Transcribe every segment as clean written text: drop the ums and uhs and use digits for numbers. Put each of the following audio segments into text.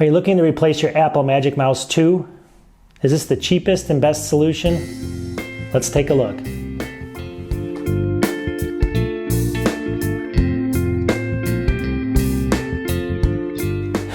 Are you looking to replace your Apple Magic Mouse 2? Is this the cheapest and best solution? Let's take a look.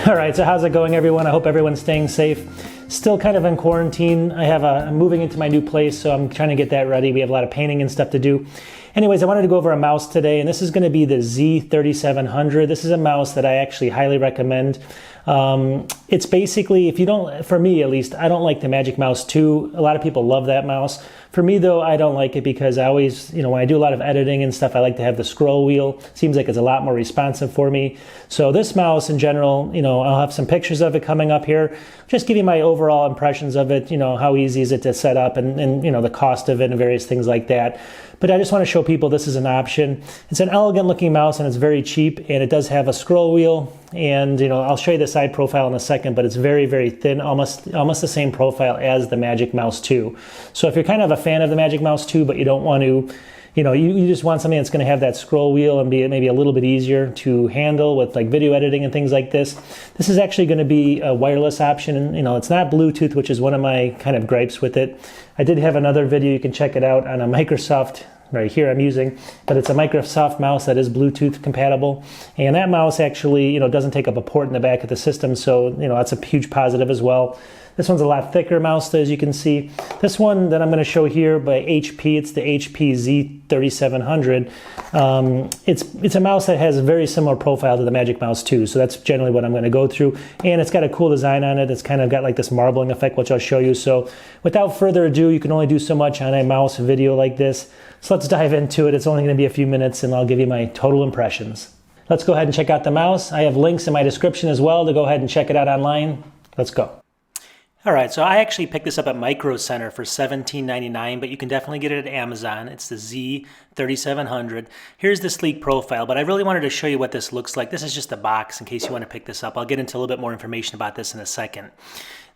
All right, so how's it going, everyone? I hope everyone's staying safe. Still kind of in quarantine. I'm moving into my new place, so I'm trying to get that ready. We have a lot of painting and stuff to do. Anyways, I wanted to go over a mouse today, and this is going to be the Z3700. This is a mouse that I actually highly recommend. It's basically, if you don't, for me at least, I don't like the Magic Mouse 2. A lot of people love that mouse. For me though, I don't like it because I always, when I do a lot of editing and stuff, I like to have the scroll wheel. Seems like it's a lot more responsive for me. So this mouse in general, I'll have some pictures of it coming up here. Just give you my overall impressions of it, how easy is it to set up and the cost of it and various things like that. But I just want to show people this is an option. It's an elegant looking mouse and it's very cheap, and it does have a scroll wheel, and I'll show you the side profile in a second, but it's very, very thin, almost the same profile as the Magic Mouse 2. So if you're kind of a fan of the Magic Mouse 2, but you don't want to, you just want something that's going to have that scroll wheel and be maybe a little bit easier to handle with like video editing and things like this. This is actually going to be a wireless option, and it's not Bluetooth, which is one of my kind of gripes with it. I did have another video, you can check it out, on a Microsoft right here I'm using, but it's a Microsoft mouse that is Bluetooth compatible, and that mouse actually doesn't take up a port in the back of the system, so that's a huge positive as well. This one's a lot thicker mouse, as you can see. This one that I'm going to show here by HP, it's the HP Z3700. It's a mouse that has a very similar profile to the Magic Mouse 2, so that's generally what I'm going to go through. And it's got a cool design on it. It's kind of got like this marbling effect, which I'll show you. So without further ado, you can only do so much on a mouse video like this. So let's dive into it. It's only going to be a few minutes, and I'll give you my total impressions. Let's go ahead and check out the mouse. I have links in my description as well to go ahead and check it out online. Let's go. All right, so I actually picked this up at Micro Center for $17.99, but you can definitely get it at Amazon. It's the Z3700. Here's the sleek profile, but I really wanted to show you what this looks like. This is just a box in case you want to pick this up. I'll get into a little bit more information about this in a second.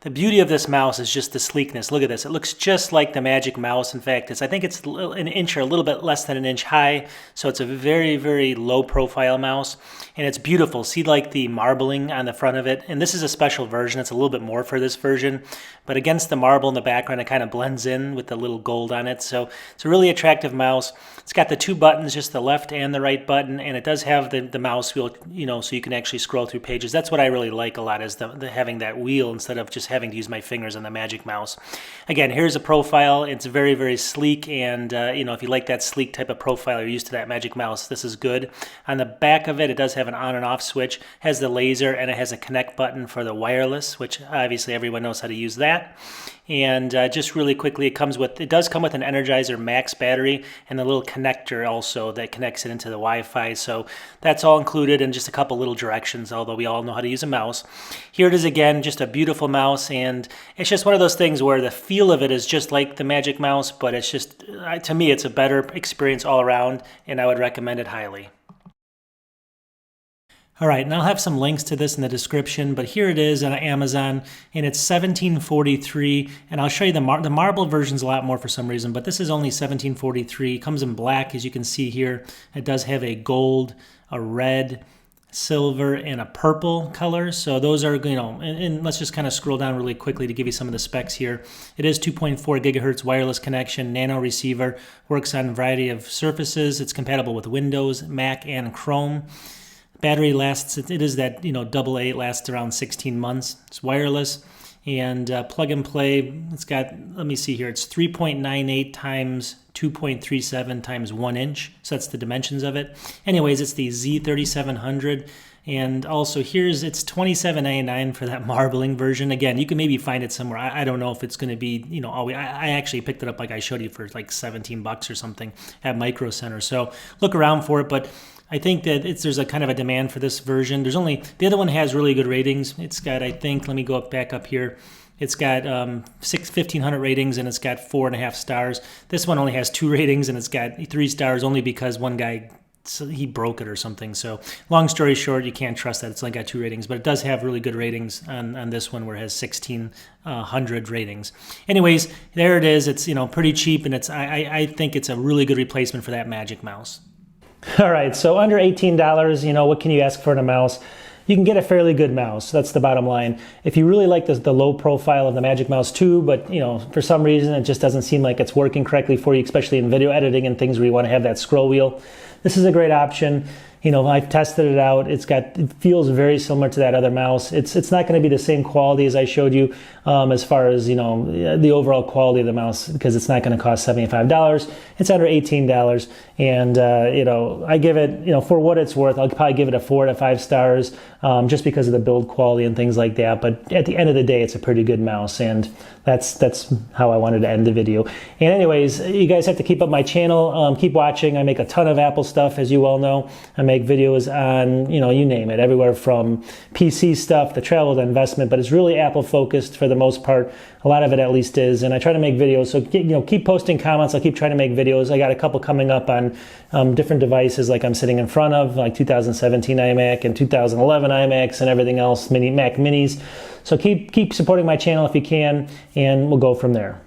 The beauty of this mouse is just the sleekness. Look at this. It looks just like the Magic Mouse. In fact, I think it's an inch or a little bit less than an inch high. So it's a very, very low profile mouse. And it's beautiful. See like the marbling on the front of it. And this is a special version. It's a little bit more for this version. But against the marble in the background, it kind of blends in with the little gold on it. So it's a really attractive mouse. It's got the two buttons, just the left and the right button. And it does have the mouse wheel, so you can actually scroll through pages. That's what I really like a lot, is having that wheel instead of just having to use my fingers on the Magic Mouse. Again, here's a profile. It's very, very sleek, and if you like that sleek type of profile, you're used to that Magic Mouse, this is good. On the back of it, it does have an on and off switch, has the laser, and it has a connect button for the wireless, which obviously everyone knows how to use that. And just really quickly, it does come with an Energizer Max battery and a little connector also that connects it into the Wi-Fi. So that's all included, and just a couple little directions, although we all know how to use a mouse. Here it is again, just a beautiful mouse, and it's just one of those things where the feel of it is just like the Magic Mouse, but it's just, to me, it's a better experience all around, and I would recommend it highly. All right, and I'll have some links to this in the description, but here it is on Amazon, and it's $17.43, and I'll show you the marble version's a lot more for some reason, but this is only $17.43. It comes in black, as you can see here. It does have a gold, a red, silver, and a purple color. So those are, and let's just kind of scroll down really quickly to give you some of the specs here. It is 2.4 gigahertz wireless connection, nano receiver, works on a variety of surfaces. It's compatible with Windows, Mac, and Chrome. Battery lasts, it is that, AA, lasts around 16 months. It's wireless, and plug and play. It's got, let me see here, it's 3.98 times 2.37 times 1 inch. So that's the dimensions of it. Anyways, it's the Z3700. And also it's $27.99 for that marbling version. Again, you can maybe find it somewhere. I don't know if it's going to be, I actually picked it up, like I showed you, for like 17 bucks or something at Micro Center. So look around for it, but I think that there's a kind of a demand for this version. The other one has really good ratings. It's got, I think, let me go back up here. It's got 1,500 ratings, and it's got 4.5 stars. This one only has 2 ratings, and it's got 3 stars only because one guy, he broke it or something. So long story short, you can't trust that. It's only got 2 ratings, but it does have really good ratings on this one, where it has 1,600 ratings. Anyways, there it is. It's pretty cheap, and I think it's a really good replacement for that Magic Mouse. All right, so under $18, what can you ask for in a mouse? you can get a fairly good mouse. That's the bottom line. If you really like the low profile of the Magic Mouse 2, but you know, for some reason it just doesn't seem like it's working correctly for you, especially in video editing and things where you want to have that scroll wheel, this is a great option. You know, I've tested it out. It feels very similar to that other mouse. It's not going to be the same quality as I showed you as far as, you know, the overall quality of the mouse, because it's not going to cost $75. It's under $18. And, you know, I give it, you know, for what it's worth, I'll probably give it a 4 to 5 stars just because of the build quality and things like that. But at the end of the day, it's a pretty good mouse. And that's how I wanted to end the video. And anyways, you guys have to keep up my channel. Keep watching. I make a ton of Apple stuff, as you all know. I make videos on, you know, you name it, everywhere from PC stuff to travel to investment, but it's really Apple focused for the most part. A lot of it at least is, and I try to make videos. So, you know, keep posting comments. I'll keep trying to make videos. I got a couple coming up on different devices, like I'm sitting in front of, like 2017 iMac and 2011 iMacs and everything else, Mac Minis. So keep supporting my channel if you can, and we'll go from there.